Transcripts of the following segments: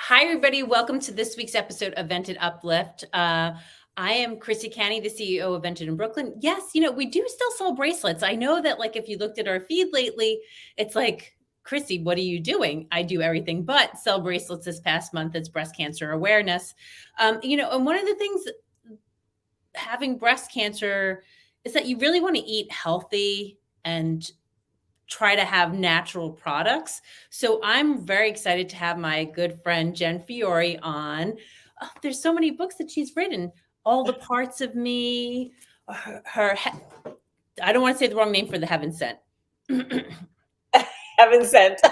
Hi, everybody. Welcome to this week's episode of Vented Uplift. I am Chrissy Canny, the CEO of Vented in Brooklyn. Yes, we do still sell bracelets. I know that, like, if you looked at our feed lately, it's like, Chrissy, what are you doing? I do everything but sell bracelets this past month. It's breast cancer awareness. And one of the things having breast cancer is that you really want to eat healthy and try to have natural products. So I'm very excited to have my good friend Jen Fiore on. Oh, there's so many books that she's written. All the Parts of Me, I don't want to say the wrong name for the Heaven Sent. Heaven Sent.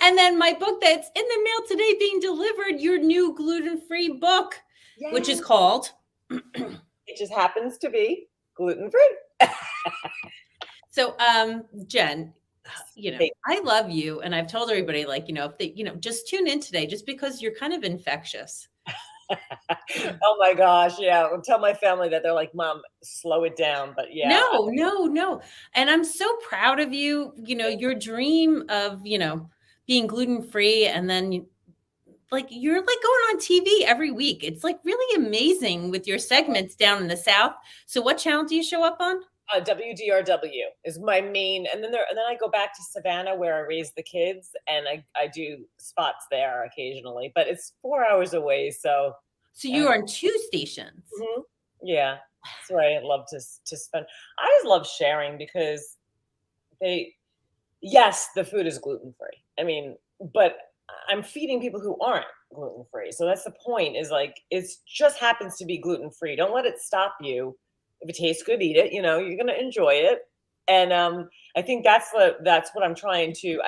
And then my book that's in the mail today being delivered, your new gluten-free book, which is called It just happens to be gluten-free. So, Jen, I love you. And I've told everybody, like, if they, just tune in today, just because you're kind of infectious. Oh my gosh. Yeah. I'll tell my family that. They're like, Mom, slow it down. But yeah. No. And I'm so proud of you, your dream of, being gluten-free. And then like, you're like going on TV every week. It's like really amazing with your segments down in the South. So what channel do you show up on? WDRW is my main, and then I go back to Savannah where I raise the kids, and I do spots there occasionally, but it's 4 hours away. So you're on two stations. Mm-hmm. Yeah, that's where I love to spend. I just love sharing because yes, the food is gluten-free. I mean, but I'm feeding people who aren't gluten-free. So that's the point, is like, it just happens to be gluten-free. Don't let it stop you. If it tastes good, eat it. You're going to enjoy it. And I think that's what I'm trying to,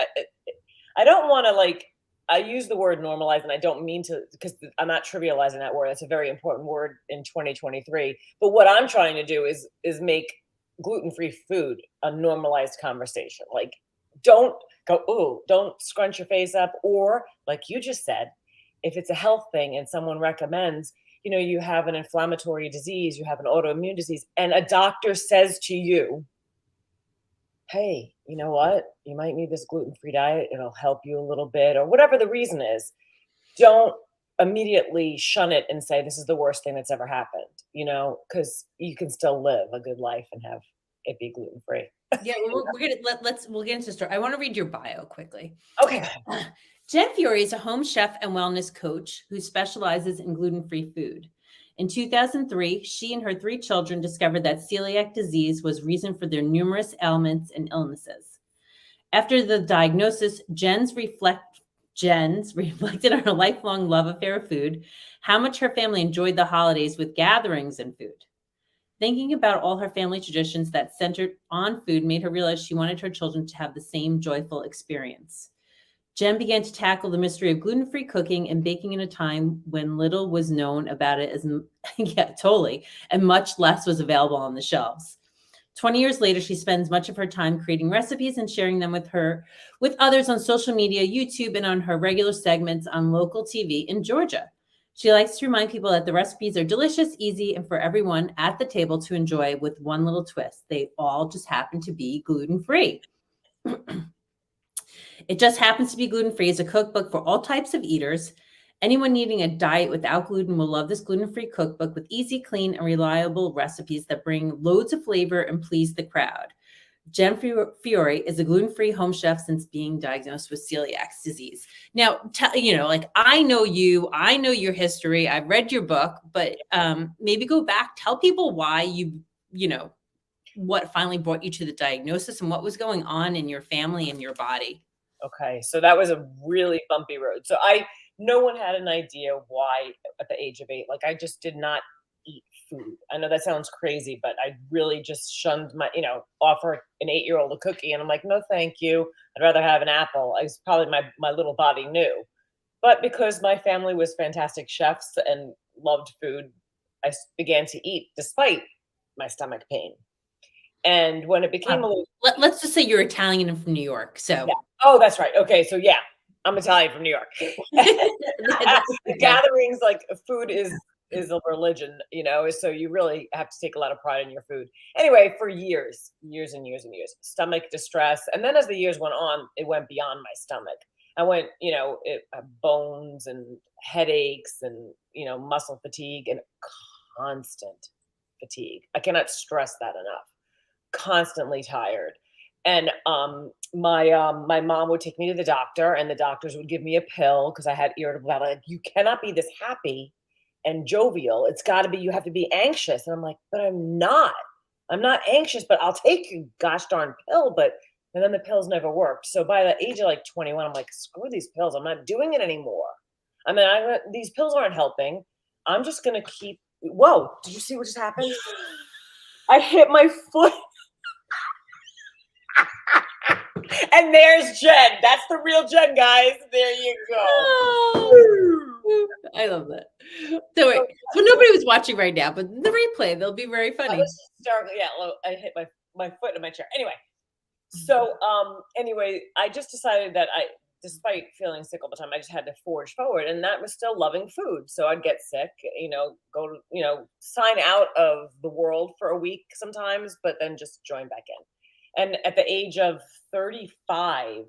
I don't want to, like, I use the word normalize, and I don't mean to, because I'm not trivializing that word. That's a very important word in 2023. But what I'm trying to do is make gluten-free food a normalized conversation. Like, don't go, oh, don't scrunch your face up. Or like you just said, if it's a health thing and someone recommends, you have an inflammatory disease, you have an autoimmune disease, and a doctor says to you, hey, you know what? You might need this gluten-free diet. It'll help you a little bit, or whatever the reason is. Don't immediately shun it and say, this is the worst thing that's ever happened, because you can still live a good life and have it be gluten-free. Yeah, we'll get into the story. I want to read your bio quickly. Okay. Jen Fiore is a home chef and wellness coach who specializes in gluten-free food. In 2003, she and her 3 children discovered that celiac disease was reason for their numerous ailments and illnesses. After the diagnosis, Jen's reflected on her lifelong love affair of food, how much her family enjoyed the holidays with gatherings and food. Thinking about all her family traditions that centered on food made her realize she wanted her children to have the same joyful experience. Jen began to tackle the mystery of gluten-free cooking and baking in a time when little was known about it, and much less was available on the shelves. 20 years later, she spends much of her time creating recipes and sharing them with others on social media, YouTube, and on her regular segments on local TV in Georgia. She likes to remind people that the recipes are delicious, easy, and for everyone at the table to enjoy with one little twist. They all just happen to be gluten-free. It just happens to be gluten-free is a cookbook for all types of eaters. Anyone needing a diet without gluten will love this gluten-free cookbook with easy, clean, and reliable recipes that bring loads of flavor and please the crowd. Jen Fiore is a gluten-free home chef since being diagnosed with celiac disease. Now, I know you, I know your history. I've read your book, but maybe go back, tell people why what finally brought you to the diagnosis and what was going on in your family and your body. Okay, so that was a really bumpy road. So no one had an idea why at the age of 8. Like, I just did not eat food. I know that sounds crazy, but I really just shunned offer an 8-year-old a cookie, and I'm like, no, thank you. I'd rather have an apple. It's probably my little body knew. But because my family was fantastic chefs and loved food, I began to eat despite my stomach pain. And when it became let's just say you're Italian and from New York. So yeah. Oh, that's right. Okay, so yeah, I'm Italian from New York. Gatherings, like, food is a religion, so you really have to take a lot of pride in your food. Anyway, for years and years, stomach distress. And then as the years went on, it went beyond my stomach. I went, bones and headaches and, muscle fatigue and constant fatigue. I cannot stress that enough. Constantly tired. And my mom would take me to the doctor, and the doctors would give me a pill because I had irritable bowel. Like, you cannot be this happy and jovial. It's got to be, you have to be anxious. And I'm like, but I'm not. I'm not anxious, but I'll take your gosh darn pill. And then the pills never worked. So by the age of like 21, I'm like, screw these pills. I'm not doing it anymore. I mean, these pills aren't helping. I'm just going to keep. Whoa, did you see what just happened? I hit my foot. And there's Jen. That's the real Jen, guys. There you go. Oh, I love that. So nobody was watching right now, but the replay, they'll be very funny. I was hysterical. Yeah, I hit my foot in my chair. Anyway, so I just decided that despite feeling sick all the time, I just had to forge forward, and that was still loving food. So I'd get sick, go sign out of the world for a week sometimes, but then just join back in. And at the age of 35,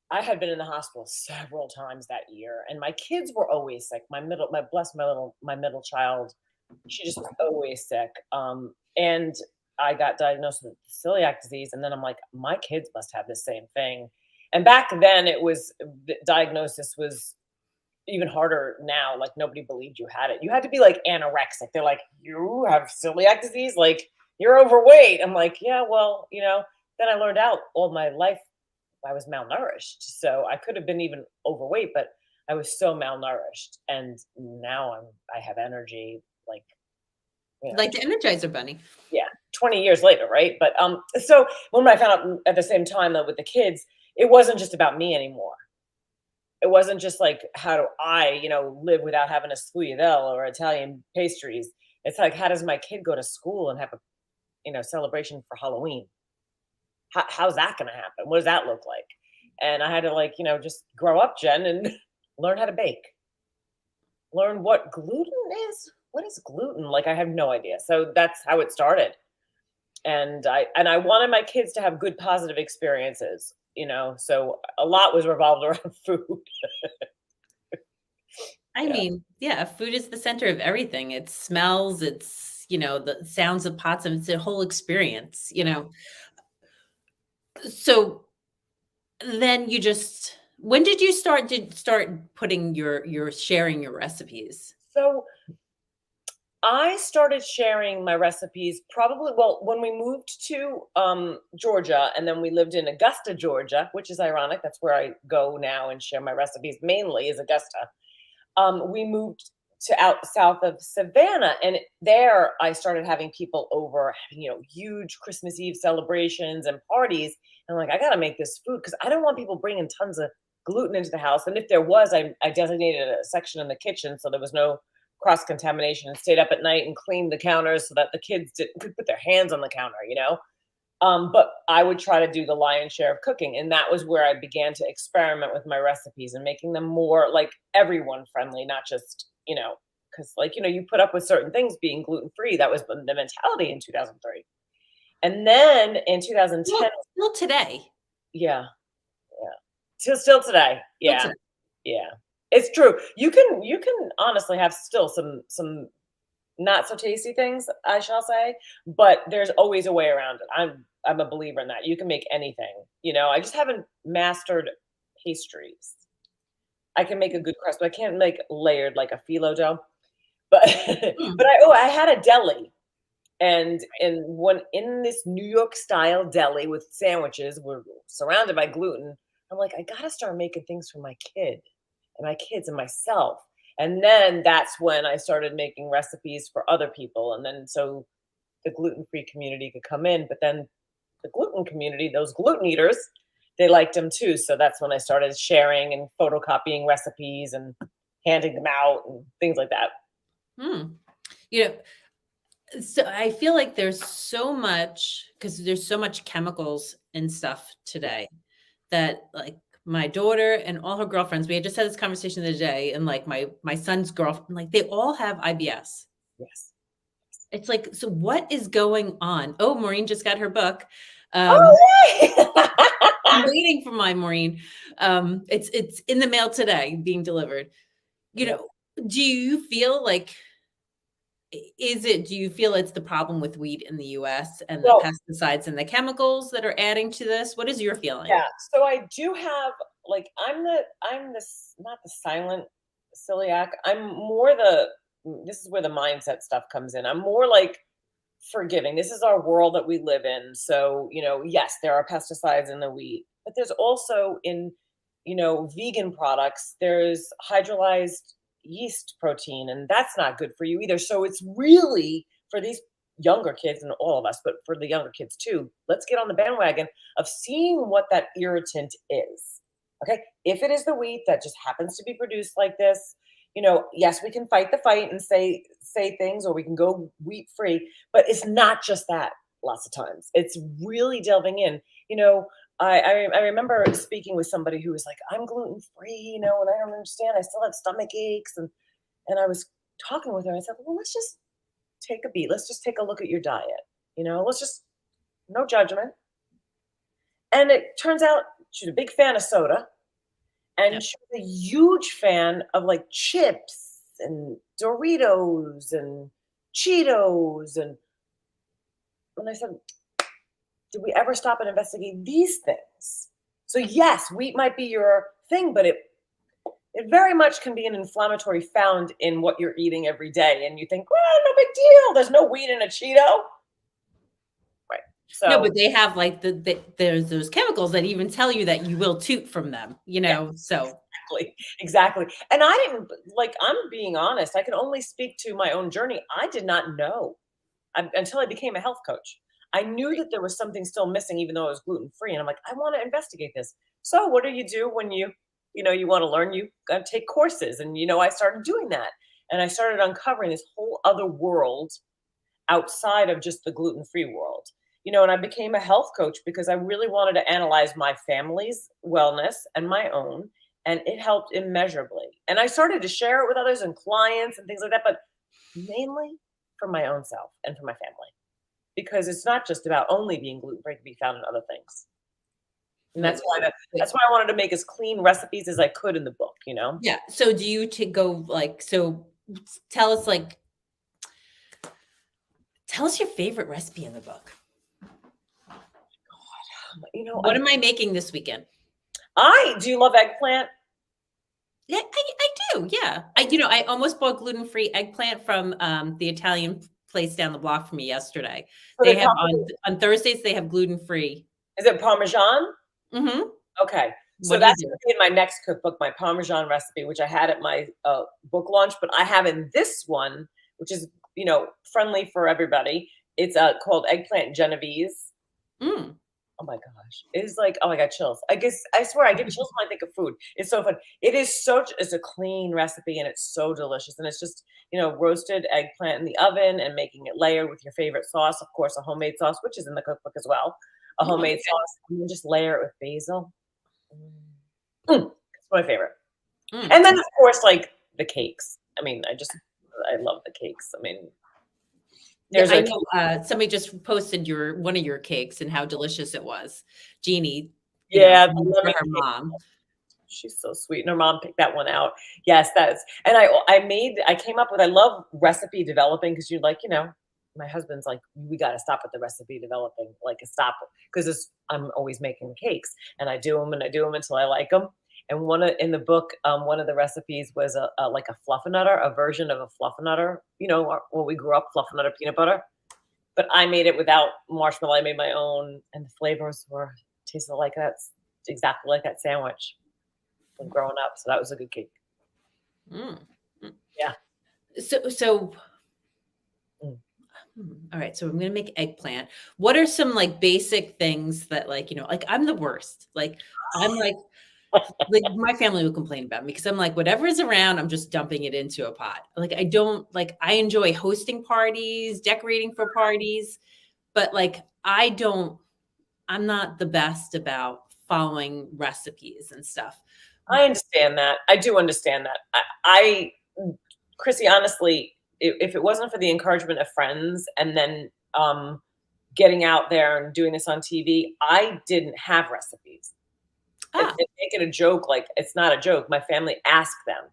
I had been in the hospital several times that year, and my kids were always sick. My middle child, she just was always sick. And I got diagnosed with celiac disease, and then I'm like, my kids must have the same thing. And back then, the diagnosis was even harder now. Like, nobody believed you had it. You had to be like anorexic. They're like, you have celiac disease? Like, you're overweight. I'm like, yeah, well, then I learned out all my life I was malnourished. So I could have been even overweight, but I was so malnourished. And now I have energy like the Energizer Bunny. Yeah, 20 years later, right? But so when I found out at the same time that with the kids, it wasn't just about me anymore. It wasn't just like, how do I, live without having a sfogliatelle or Italian pastries? It's like, how does my kid go to school and have a celebration for Halloween? How's that going to happen? What does that look like? And I had to just grow up, Jen, and learn how to bake. Learn what gluten is. What is gluten? Like, I have no idea. So that's how it started. And I wanted my kids to have good, positive experiences, so a lot was revolved around food. I mean, yeah, food is the center of everything. It smells, it's, the sounds of pots, and it's a whole experience, So then when did you start putting sharing your recipes? So I started sharing my recipes when we moved to Georgia, and then we lived in Augusta, Georgia, which is ironic. That's where I go now and share my recipes mainly, is Augusta. We moved to out south of Savannah, and there I started having people over, having huge Christmas Eve celebrations and parties. And I'm like, I got to make this food because I don't want people bringing tons of gluten into the house. And if there was, I designated a section in the kitchen so there was no cross-contamination, and stayed up at night and cleaned the counters so that the kids could put their hands on the counter, but I would try to do the lion's share of cooking. And that was where I began to experiment with my recipes and making them more like everyone friendly, not just, because you put up with certain things being gluten-free. That was the mentality in 2003. And then in 2010. Still today. Yeah. Still today. Yeah. Still today. Yeah. It's true. You can honestly have still some not so tasty things, I shall say, but there's always a way around it. I'm a believer in that. You can make anything. I just haven't mastered pastries. I can make a good crust, but I can't make layered like a phyllo dough. But I had a deli, and in this New York style deli with sandwiches, we're surrounded by gluten. I'm like, I gotta start making things for my kid and my kids and myself. And then that's when I started making recipes for other people. And then so the gluten-free community could come in, but then the gluten community, those gluten eaters, they liked them too. So that's when I started sharing and photocopying recipes and handing them out and things like that. So I feel like there's so much, because there's so much chemicals and stuff today that, like, my daughter and all her girlfriends, we had just had this conversation the other day, and like my son's girlfriend, like, they all have IBS. Yes. It's like, so what is going on? Oh, Maureen just got her book. I'm waiting for my Maureen. It's in the mail today, being delivered. You Yep. know, do you feel like do you feel it's the problem with wheat in the US and the Well, pesticides and the chemicals that are adding to this? What is your feeling? yeah. So I do have like not the silent celiac. I'm more this is where the mindset stuff comes in. I'm more like forgiving. This is our world that we live in. So, yes, there are pesticides in the wheat, but there's also in, vegan products, there's hydrolyzed yeast protein, and that's not good for you either. So it's really for these younger kids and all of us, but for the younger kids too, let's get on the bandwagon of seeing what that irritant is. Okay. If it is the wheat that just happens to be produced like this, yes, we can fight the fight and say things, or we can go wheat free, but it's not just that. Lots of times, it's really delving in. I remember speaking with somebody who was like, "I'm gluten free," and I don't understand. I still have stomach aches, and I was talking with her. I said, "Well, let's just take a beat. Let's just take a look at your diet. Let's just no judgment." And it turns out she's a big fan of soda, Yep. and she was a huge fan of like chips and Doritos and Cheetos. And I said, did we ever stop and investigate these things? So yes, wheat might be your thing, but it very much can be an inflammatory found in what you're eating every day. And you think, well, no big deal. There's no wheat in a Cheeto. Right. No, So but they have like there's those chemicals that even tell you that you will toot from them, yeah, so exactly. And I didn't I'm being honest. I can only speak to my own journey. I did not know until I became a health coach. I knew that there was something still missing, even though I was gluten free. And I'm like, I want to investigate this. So what do you do when you want to learn? You got to take courses, and I started doing that, and I started uncovering this whole other world outside of just the gluten free world. And I became a health coach because I really wanted to analyze my family's wellness and my own, and it helped immeasurably. And I started to share it with others and clients and things like that, but mainly for my own self and for my family, because it's not just about only being gluten free to be found in other things. And wait, that's why I wanted to make as clean recipes as I could in the book. yeah. So do you to go like tell us tell us your favorite recipe in the book. What am I making this weekend? Do you love eggplant? Yeah, I do. Yeah. I almost bought gluten-free eggplant from the Italian place down the block from me yesterday. So They they have probably, on Thursdays they have gluten-free. is it Parmesan? Mhm. Okay. So What do you that's do? going to be in my next cookbook, my Parmesan recipe, which I had at my book launch, but I have in this one, which is, friendly for everybody. It's called eggplant Genovese. Mm. Oh my gosh. It is like, oh, I got chills. I swear I get chills when I think of food. It's so fun. It's a clean recipe, and it's so delicious. And it's just, roasted eggplant in the oven and making it layered with your favorite sauce. Of course, a homemade sauce, which is in the cookbook as well. A Oh, homemade sauce, and then just layer it with basil. It's my favorite. mm. And then, of course, like the cakes. I mean, I love the cakes. I mean, Yeah, there's I a know, somebody just posted one of your cakes and how delicious it was. Jeannie, yeah, the for lemon her cake. mom. She's so sweet, and her mom picked that one out. Yes, and I came up with. I love recipe developing because my husband's like, we got to stop with the recipe developing, like stop, because I'm always making cakes, and I do them and I do them until I like them. And in the book, one of the recipes was like a fluffernutter, a version of a fluffernutter. When we grew up, fluffernutter peanut butter. But I made it without marshmallow. I made my own, and the flavors tasted like that, exactly like that sandwich when growing up. So that was a good cake. Mm. Mm. Yeah. So all right, so I'm gonna make eggplant. What are some like basic things that like I'm the worst. I'm like my family would complain about me because I'm like, whatever is around, I'm just dumping it into a pot. Like I don't like I enjoy hosting parties, decorating for parties, but I'm not the best about following recipes and stuff. I understand that. I do understand that. Chrissy, honestly, if it wasn't for the encouragement of friends and then getting out there and doing this on TV, I didn't have recipes. and Ah, make it a joke. Like, it's not a joke. My family asked them.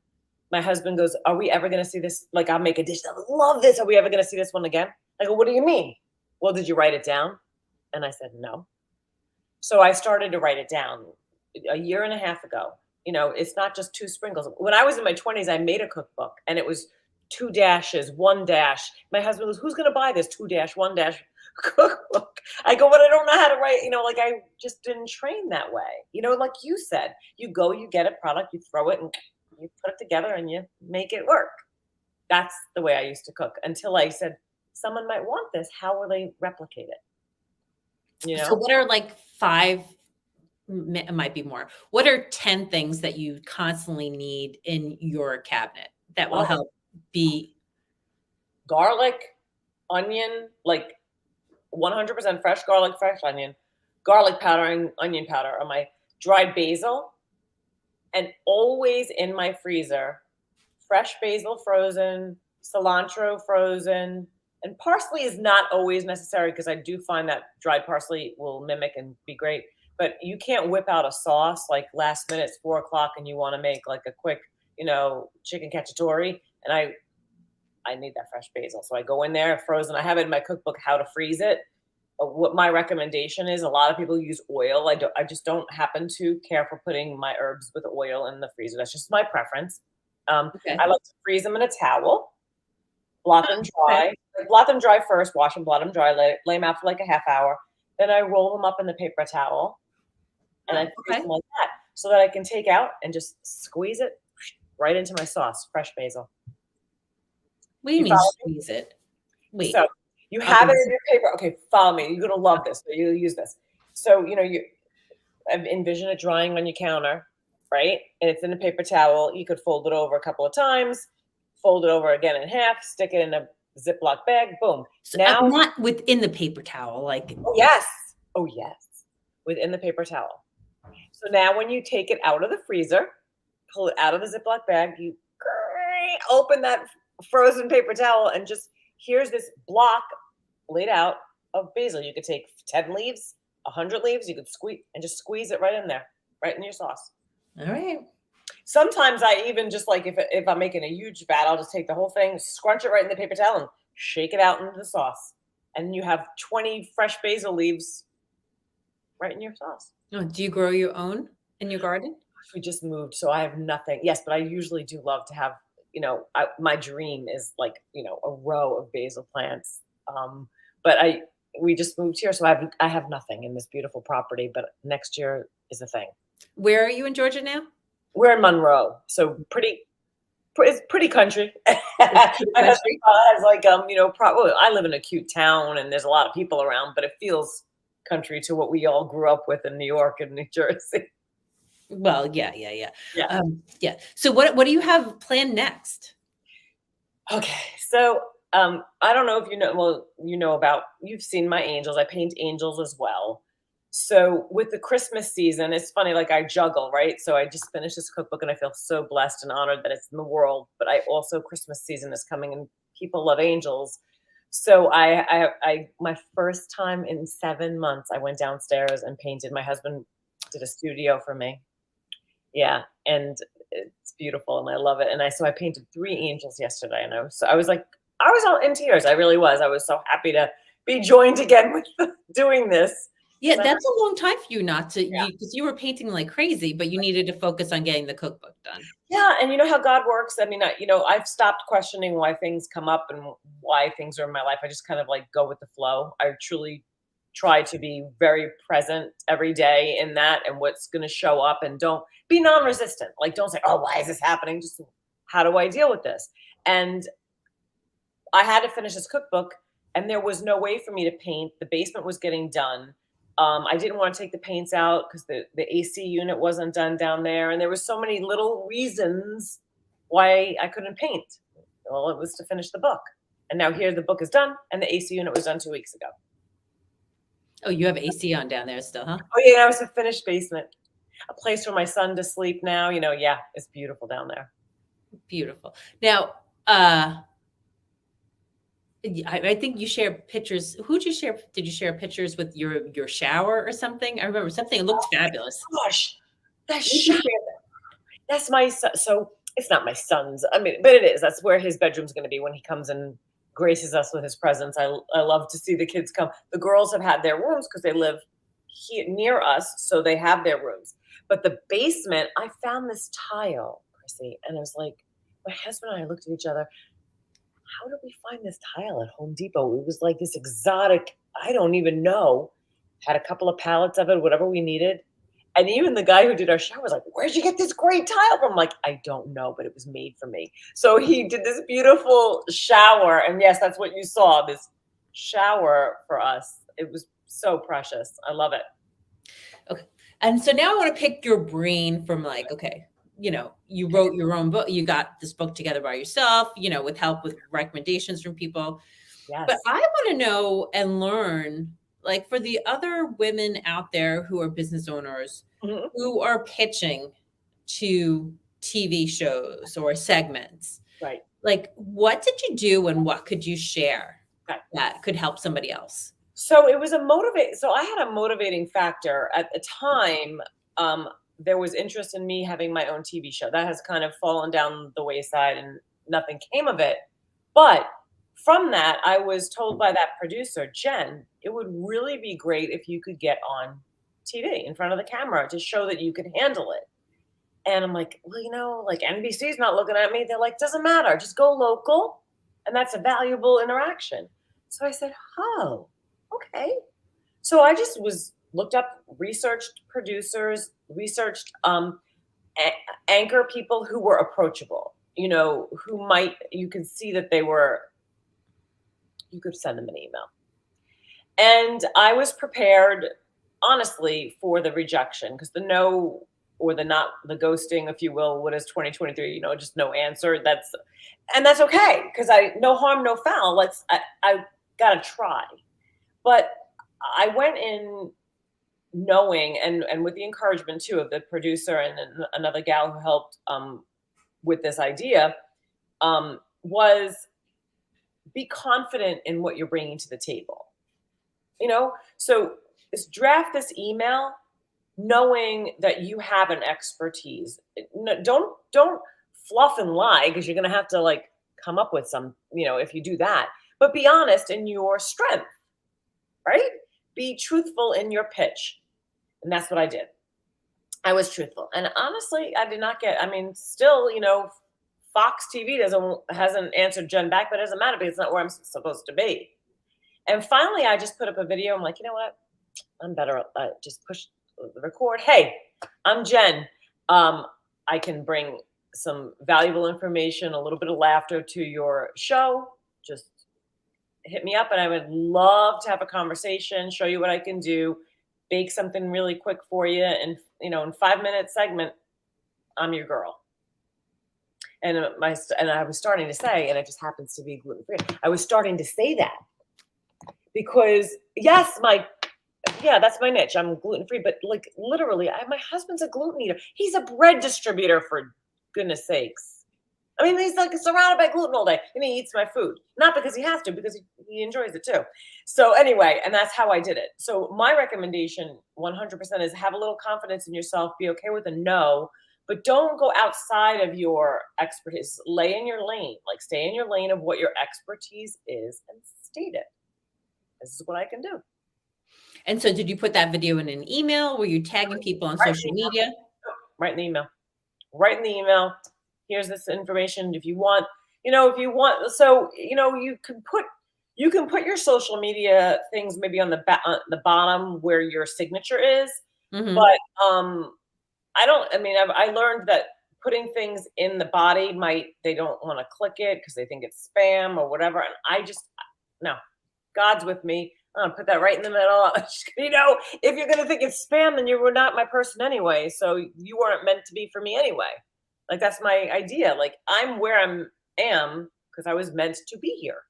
My husband goes, "Are we ever going to see this? Like, I'll make a dish. I love this. Are we ever going to see this one again?" I go, "What do you mean?" "Well, did you write it down?" And I said, "No." So I started to write it down a year and a half ago. It's not just two sprinkles. When I was in my 20s, I made a cookbook and it was two dashes, one dash. My husband was, "Who's going to buy this two dash, one dash cookbook?" I go, "But I don't know how to write." Like, I just didn't train that way. Like you said, you go, you get a product, you throw it and you put it together and you make it work. That's the way I used to cook until I said, someone might want this. How will they replicate it? so what are like it might be more. What are 10 things that you constantly need in your cabinet that will Oh, help be garlic, onion, like 100% fresh garlic, fresh onion, garlic powder, and onion powder on my dried basil, and always in my freezer, fresh basil frozen, cilantro frozen, and parsley is not always necessary because I do find that dried parsley will mimic and be great. But you can't whip out a sauce like last minute, it's 4 o'clock, and you want to make like a quick, chicken cacciatore, and I need that fresh basil. So I go in there frozen. I have it in my cookbook how to freeze it. What my recommendation is, a lot of people use oil. I just don't happen to care for putting my herbs with oil in the freezer. That's just my preference. okay? I like to freeze them in a towel, blot them Okay. dry. Blot them dry first, wash them, blot them dry, lay them out for like a half hour. Then I roll them up in the paper towel and I Oh, freeze okay. them like that so that I can take out and just squeeze it right into my sauce, fresh basil. What do you You mean follow me? squeeze it? So Wait. you have it Okay. in your paper. Okay, follow me. You're gonna love this. So you'll use this. So you envision it drying on your counter, right? And it's in a paper towel. You could fold it over a couple of times, fold it over again in half, stick it in a Ziploc bag. Boom. So, Now, not within the paper towel, like oh yes, oh yes, within the paper towel. So now, when you take it out of the freezer, pull it out of the Ziploc bag, you open that frozen paper towel, and just here's this block laid out of basil. You could take 10 leaves, 100 leaves, you could squeeze it right in there, right in your sauce. all right. Sometimes I even just like if I'm making a huge vat, I'll just take the whole thing, scrunch it right in the paper towel, and shake it out into the sauce. And you have 20 fresh basil leaves right in your sauce. Oh, do you grow your own in your garden? We just moved, so I have nothing. Yes, but I usually do love to have, my dream is like, a row of basil plants. But we just moved here, so I have nothing in this beautiful property, but next year is a thing. Where are you in Georgia now? We're in Monroe, so it's pretty country. It's My pretty husband country. has like, well, I live in a cute town and there's a lot of people around, but it feels country to what we all grew up with in New York and New Jersey. Well, yeah. Yeah. Yeah. So what do you have planned next? Okay, so I don't know if you know. Well, you've seen my angels. I paint angels as well. So with the Christmas season, it's funny. Like, I juggle, right? So I just finished this cookbook, and I feel so blessed and honored that it's in the world. But I also, Christmas season is coming, and people love angels. So my first time in 7 months, I went downstairs and painted. My husband did a studio for me. Yeah, and it's beautiful, and I love it. And so I painted 3 angels yesterday, and I was all in tears. I really was. I was so happy to be joined again with doing this. Yeah, 'Cause that's a long time for you not to yeah. because you were painting like crazy, but you needed to focus on getting the cookbook done. Yeah, and you know how God works? I mean, I've stopped questioning why things come up and why things are in my life. I just kind of like go with the flow. I truly try to be very present every day in that and what's going to show up, and don't be non-resistant. Like, don't say, "Oh, why is this happening?" Just, how do I deal with this? And I had to finish this cookbook, and there was no way for me to paint. The basement was getting done. I didn't want to take the paints out because the AC unit wasn't done down there, and there was so many little reasons why I couldn't paint. Well, it was to finish the book, and now here the book is done, and the AC unit was done 2 weeks ago. Oh, you have AC on down there still, huh? Oh yeah, it was a finished basement, a place for my son to sleep now. Yeah, it's beautiful down there. Beautiful. Now, I think you share pictures. Who'd you share? Did you share pictures with your shower or something? I remember something. It looked fabulous. Gosh, The shower. That's my son. So it's not my son's. I mean, but it is. That's where his bedroom's going to be when he comes and graces us with his presence. I love to see the kids come. The girls have had their rooms because they live here near us, so they have their rooms. But the basement, I found this tile, Chrissy, and I was like, my husband and I looked at each other. How did we find this tile at Home Depot? It was like this exotic, I don't even know. Had a couple of pallets of it, whatever we needed. And even the guy who did our shower was like, where'd you get this great tile from? I'm like, I don't know, but it was made for me. So he did this beautiful shower. And yes, that's what you saw, this shower for us. It was so precious. I love it. Okay. And so now I want to pick your brain from like, okay, you wrote your own book, you got this book together by yourself, with help with recommendations from people. Yes. But I want to know and learn, like for the other women out there who are business owners who are pitching to TV shows or segments, right? Like what did you do and what could you share that could help somebody else? So it was so I had a motivating factor at the time. There was interest in me having my own TV show that has kind of fallen down the wayside and nothing came of it. But from that, I was told by that producer, Jen, it would really be great if you could get on TV in front of the camera to show that you could handle it. And I'm like, well, like NBC's not looking at me. They're like, doesn't matter. Just go local. And that's a valuable interaction. So I said, oh, okay. So I just looked up, researched producers, researched anchor people who were approachable, you could see that you could send them an email. And I was prepared, honestly, for the rejection, because the no or the not, the ghosting, if you will, what is 2023, just no answer. That's okay, because no harm, no foul. I gotta try. But I went in knowing, and with the encouragement too of the producer and another gal who helped with this idea, was be confident in what you're bringing to the table. So draft this email knowing that you have an expertise. Don't fluff and lie, because you're going to have to come up with some, if you do that, but be honest in your strength, right? Be truthful in your pitch. And that's what I did. I was truthful. And honestly, I did not get, still, Fox TV hasn't answered Jen back, but it doesn't matter because it's not where I'm supposed to be. And finally, I just put up a video. I'm like, you know what? I'm better. Just push the record. Hey, I'm Jen. I can bring some valuable information, a little bit of laughter to your show. Just hit me up, and I would love to have a conversation, show you what I can do, bake something really quick for you. And, in 5-minute segment, I'm your girl. And I was starting to say, and it just happens to be gluten-free, I was starting to say that because yes, that's my niche. I'm gluten-free, but literally, my husband's a gluten eater. He's a bread distributor, for goodness sakes. He's surrounded by gluten all day, and he eats my food. Not because he has to, because he enjoys it too. So anyway, and that's how I did it. So my recommendation 100% is have a little confidence in yourself, be okay with a no, but don't go outside of your expertise. Lay in your lane, stay in your lane of what your expertise is and state it. This is what I can do. And so did you put that video in an email? Were you tagging people on social media? Write in the email. Here's this information. If you want, so, you can put your social media things maybe on the bottom where your signature is. Mm-hmm. But, I learned that putting things in the body they don't want to click it because they think it's spam or whatever. And no, God's with me. I'm gonna put that right in the middle. If you're gonna think it's spam, then you were not my person anyway. So you weren't meant to be for me anyway. That's my idea. I'm where I am because I was meant to be here.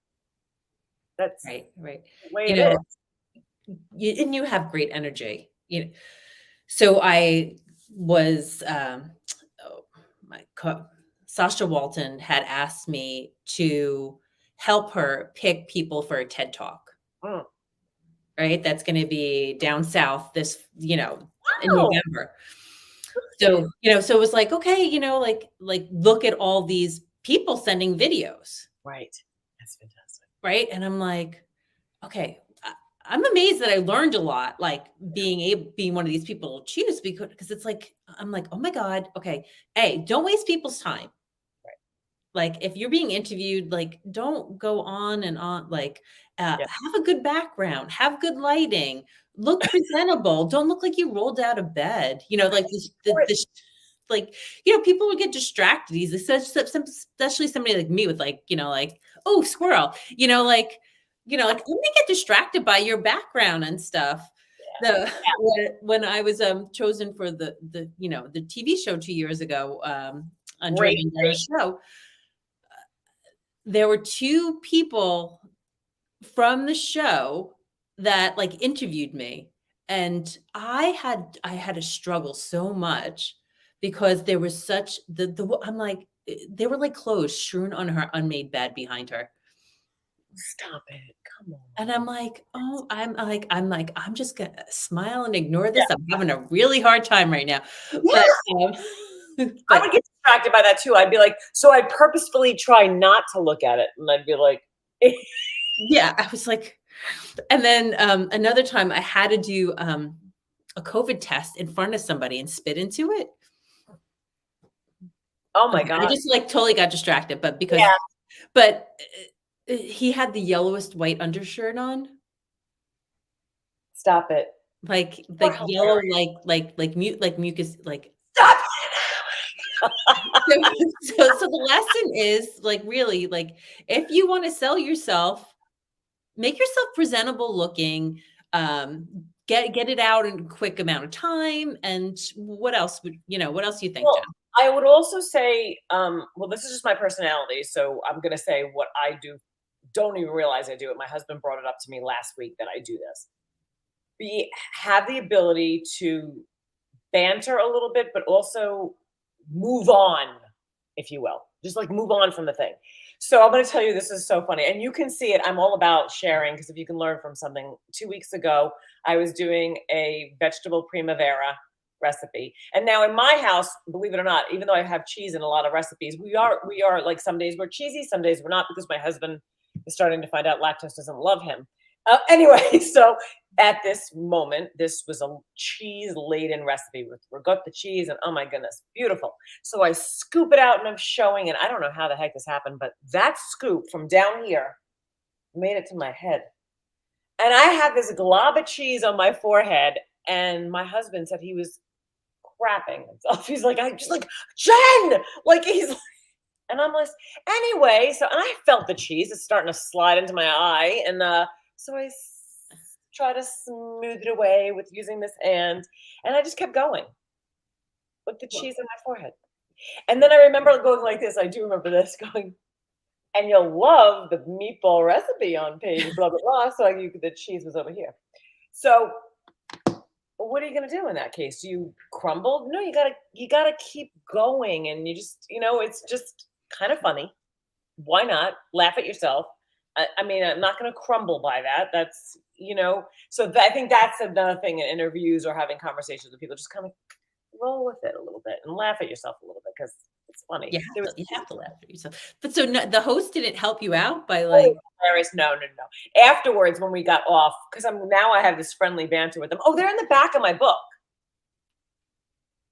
That's right. The way it is. And you have great energy. So I was Sasha Walton had asked me to help her pick people for a TED Talk. Right? That's going to be down south this, in November. So, so it was like, okay, like look at all these people sending videos, Right. That's fantastic. right? And I'm like, okay, I'm amazed that I learned a lot, like being one of these people to choose because it's like, I'm like, oh my God, okay, hey, don't waste people's time. Right. Like if you're being interviewed, like don't go on and on, like Yeah. have a good background, have good lighting, look presentable. Don't look like you rolled out of bed, like this like, people would get distracted easily, especially somebody like me with like, like, oh, squirrel, like I'm gonna get distracted by your background and stuff. The when I was chosen for the TV show 2 years ago, on Joy Great. Bandana's show, there were two people from the show that like interviewed me, and I had to struggle so much because there was such I'm like they were like clothes strewn on her unmade bed behind her. Stop it. Come on. And I'm like, oh, I'm just gonna smile and ignore Yeah. this. I'm having a really hard time right now. Yeah. But I but would get distracted by that too. I'd be like, so I'd purposefully try not to look at it. And I'd be like, yeah, I was like, and then another time I had to do a COVID test in front of somebody and spit into it. oh my I God. just like totally got distracted, but Yeah. but he had the yellowest white undershirt on, Stop it. like You're yellow, hilarious. like mucus, like. Stop So, so the lesson is like really like if you want to sell yourself, make yourself presentable looking, get it out in a quick amount of time. And what else what else do you think, Well, Jen? I would also say, well, this is just my personality. So I'm going to say what I do. Don't even realize I do it. My husband brought it up to me last week that I do this. Have the ability to banter a little bit, but also move on, if you will. Just like move on from the thing. So I'm going to tell you, this is so funny. And you can see it. I'm all about sharing because if you can learn from something. 2 weeks ago, I was doing a vegetable primavera recipe. And now in my house, believe it or not, even though I have cheese in a lot of recipes, we are like some days we're cheesy, some days we're not because my husband is starting to find out lactose doesn't love him. Anyway, so at this moment, this was a cheese-laden recipe with ricotta cheese, and oh my goodness, beautiful. So I scoop it out and I'm showing, and I don't know how the heck this happened, but that scoop from down here made it to my head. And I had this glob of cheese on my forehead, and my husband said he was crapping himself. He's like, I just like, Jen, like he's and I'm like, anyway, so and I felt the cheese. It's starting to slide into my eye. And so I try to smooth it away with using this hand. And I just kept going with the cheese in my forehead. And then I remember going like this. I do remember this going, and you'll love the meatball recipe on page blah, blah, blah. So the cheese was over here. So what are you going to do in that case? Do you crumble? No, you gotta keep going. And you just, it's just kind of funny. Why not laugh at yourself? I mean, I'm not going to crumble by that. That's, so I think that's another thing in interviews or having conversations with people, just kind of roll with it a little bit and laugh at yourself a little bit because it's funny. You have to laugh at yourself. But so the host didn't help you out by Oh, like, hilarious. No. Afterwards, when we got off, because now I have this friendly banter with them. Oh, they're in the back of my book.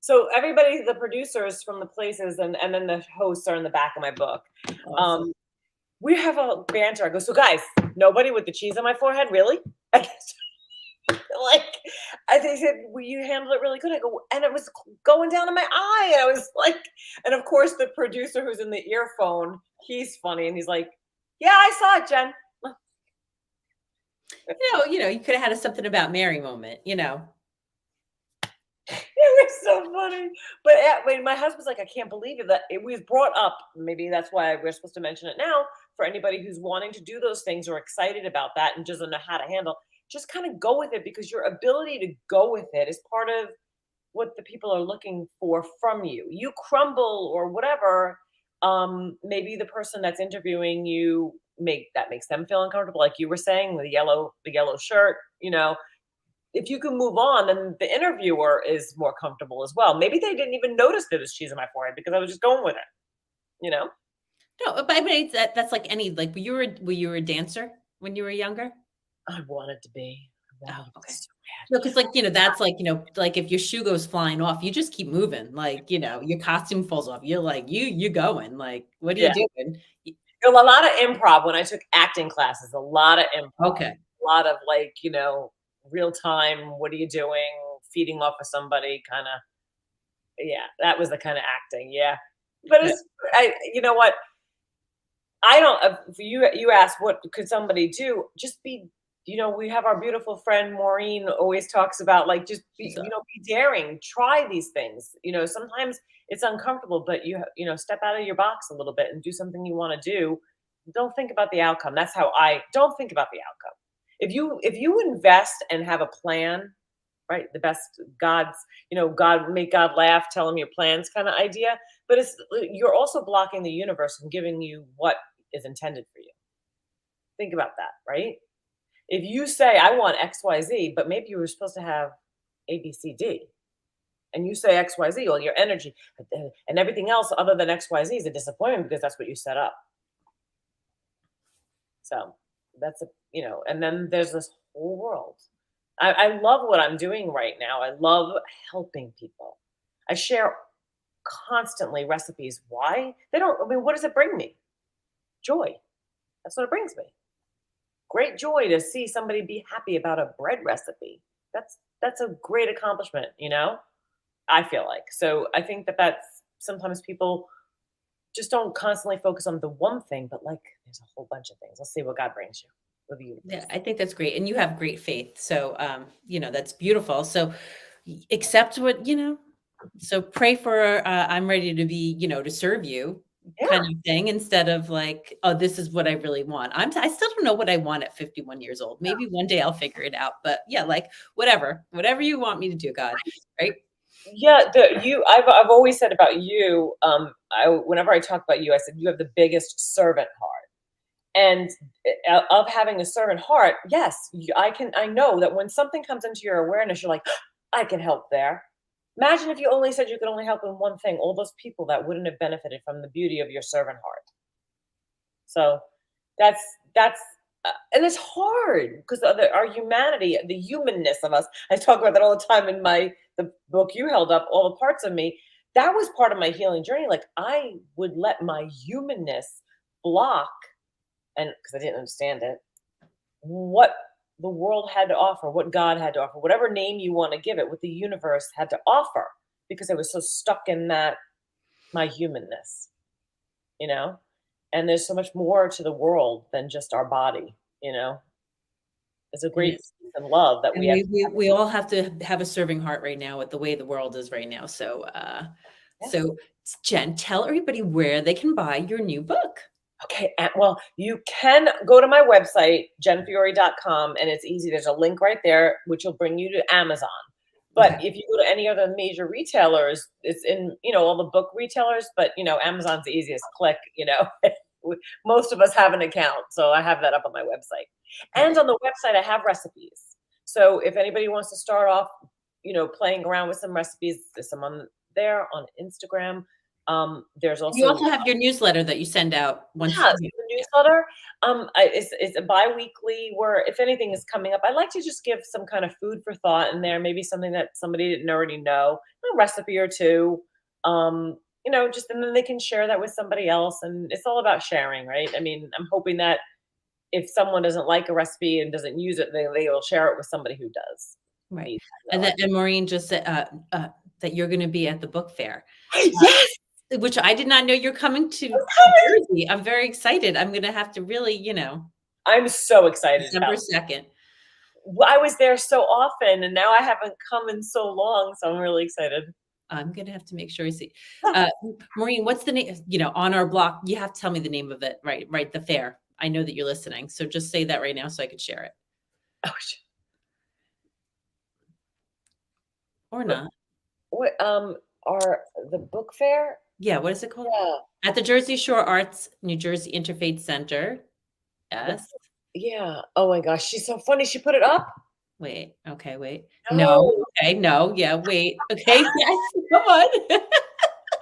So everybody, the producers from the places and then the hosts are in the back of my book. awesome. We have a banter. I go, so guys, nobody with the cheese on my forehead, really? Like, they said, well, you handled it really good. I go, and it was going down to my eye. And I was like, and of course, the producer who's in the earphone, he's funny. And he's like, yeah, I saw it, Jen. You could have had a something about Mary moment, It was so funny. But when my husband's like, I can't believe it, that it was brought up. Maybe that's why we're supposed to mention it now for anybody who's wanting to do those things or excited about that and doesn't know how to handle. Just kind of go with it because your ability to go with it is part of what the people are looking for from you. You crumble or whatever. Maybe the person that's interviewing you makes them feel uncomfortable, like you were saying, the yellow shirt, if you can move on, then the interviewer is more comfortable as well. Maybe they didn't even notice there was cheese on my forehead because I was just going with it, you know? No, but I mean, that's like any, like, were you a dancer when you were younger? I wanted to be. I Oh, wanted to be okay. so No, because like, that's like, like if your shoe goes flying off, you just keep moving. Like, your costume falls off. You're like, you going. Like, what are bad. you Yeah. doing? A lot of improv when I took acting classes, a lot of improv, Okay. a lot of like, real time, what are you doing? Feeding off of somebody kind of, yeah, that was the kind of acting. Yeah. But Good. you know what? I don't, you asked what could somebody do? Just be, we have our beautiful friend Maureen always talks about like, just She's be, be daring, try these things. Sometimes it's uncomfortable, but step out of your box a little bit and do something you want to do. Don't think about the outcome. That's how I don't think about the outcome. If you invest and have a plan, right? The best God's, God make God laugh, tell him your plans kind of idea. But you're also blocking the universe from giving you what is intended for you. Think about that, right? If you say, I want XYZ, but maybe you were supposed to have ABCD, and you say XYZ, well, your energy and everything else other than XYZ is a disappointment because that's what you set up. So that's and then there's this whole world. I love what I'm doing right now. I love helping people. I share constantly recipes. Why? I mean, what does it bring me? Joy. That's what it brings me. Great joy to see somebody be happy about a bread recipe. That's a great accomplishment, I feel like. So I think that's sometimes people just don't constantly focus on the one thing, but like there's a whole bunch of things. Let's see what God brings you with the Yeah, universe. I think that's great. And you have great faith. So, that's beautiful. So accept what, so pray for, I'm ready to be, to serve you kind Yeah. of thing, instead of like, oh, this is what I really want. I still don't know what I want at 51 years old. Maybe one day I'll figure it out, but yeah, like whatever you want me to do, God. Right. Yeah, I've always said about you, whenever I talk about you, I said you have the biggest servant heart. And of having a servant heart, yes, I know that when something comes into your awareness, you're like, I can help there. Imagine if you only said you could only help in one thing, all those people that wouldn't have benefited from the beauty of your servant heart. So that's and it's hard because our humanity, the humanness of us. I talk about that all the time in the book you held up, all the parts of me. That was part of my healing journey. Like I would let my humanness block, and because I didn't understand it, what the world had to offer, what God had to offer, whatever name you want to give it, what the universe had to offer, because I was so stuck in that my humanness, you know. And there's so much more to the world than just our body, you know. There's a It great is. peace and love that And we have. we all have to have a serving heart right now with the way the world is right now. So, Yeah. so Jen, tell everybody where they can buy your new book. Okay, well, you can go to my website, jenfiore.com, and it's easy. There's a link right there, which will bring you to Amazon. But Okay. if you go to any other major retailers, it's in, all the book retailers, but, Amazon's the easiest click, Most of us have an account, so I have that up on my website. And Perfect. on the website, I have recipes. So if anybody wants to start off, playing around with some recipes, there's some on there on Instagram. There's You also also have your newsletter that you send out once. yeah, the newsletter. It's a bi-weekly where if anything is coming up, I like to just give some kind of food for thought in there, maybe something that somebody didn't already know, a recipe or two. Just and then they can share that with somebody else, and it's all about sharing, right? I mean, I'm hoping that if someone doesn't like a recipe and doesn't use it, they will share it with somebody who does. Right. Needs to And know then, and Maureen just said that you're going to be at the book fair, it. Yes, which I did not know you're coming to coming. Jersey. I'm very excited. I'm going to have to really, I'm so excited December about. 2nd. I was there so often, and now I haven't come in so long, so I'm really excited. I'm going to have to make sure I see. Maureen, what's the name? On our block, you have to tell me the name of it. Right. Right. The fair. I know that you're listening. So just say that right now so I could share it. Oh, Or not. what are the book fair? Yeah. What is it called? Yeah. At the Jersey Shore Arts, New Jersey Interfaith Center. The Yes. yeah. Oh my gosh, she's so funny. She put it up. Wait. Okay. Wait. No. No, Okay. No. Yeah. Wait. Okay. Yes. Come on.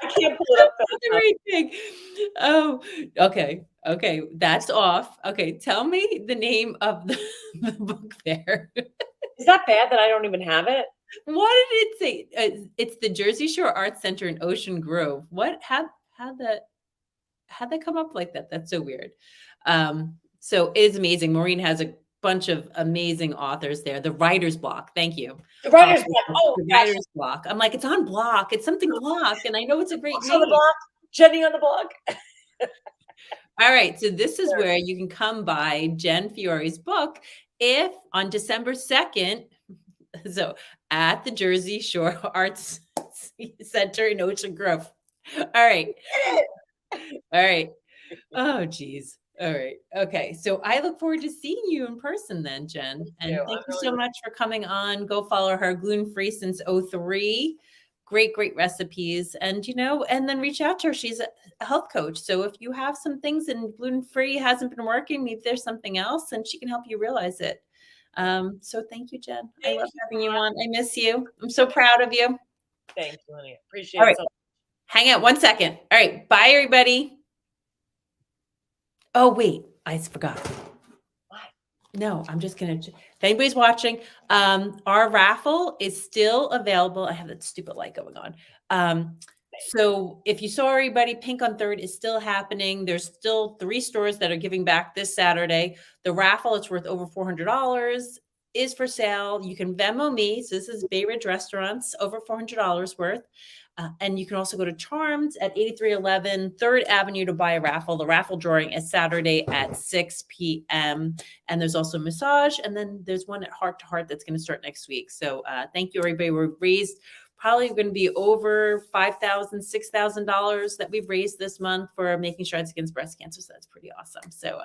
I can't pull it up fast The enough. right thing. Oh, okay. Okay. That's off. Okay. Tell me the name of the, the book there. Is that bad that I don't even have it? What did it say? It's the Jersey Shore Arts Center in Ocean Grove. What? How'd that come up like that? That's so weird. So it is amazing. Maureen has a bunch of amazing authors there. The Writer's Block. Thank you. The writer's block. Oh The gosh, Writer's Block. I'm like, it's on block. It's something block, and I know it's a great books on the name. block. Jenny on the block. All right. So this is Sure. where you can come buy Jen Fiore's book if on December 2nd, so at the Jersey Shore Arts Center in Ocean Grove. All right. All right. Oh, geez. All right. Okay. So I look forward to seeing you in person then, Jen. And too. thank I'm you really so much for coming on. Go follow her, gluten-free since '03. Great, great recipes. And, and then reach out to her. She's a health coach. So if you have some things and gluten-free hasn't been working, maybe there's something else and she can help you realize it. So thank you, Jen. I Thank love you. having you on. I miss you. I'm so proud of you. Thank you, honey. All Appreciate it right. so Hang out 1 second. All right. Bye, everybody. Oh, wait. I forgot. much. No, I'm just gonna. If anybody's watching, our raffle is still available. I have that stupid light going on. So if you saw everybody, Pink on Third is still happening. There's still 3 stores that are giving back this Saturday. The raffle, it's worth over $400, is for sale. You can Venmo me. So this is Bay Ridge Restaurants, over $400 worth. And you can also go to Charms at 8311 3rd Avenue to buy a raffle. The raffle drawing is Saturday at 6 p.m. And there's also massage. And then there's one at Heart to Heart that's going to start next week. So thank you, everybody. We're raised probably going to be over $5,000, $6,000 that we've raised this month for making strides against breast cancer. So that's pretty awesome. So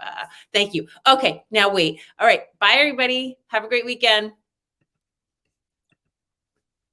thank you. Okay, now wait. All right. Bye, everybody. Have a great weekend.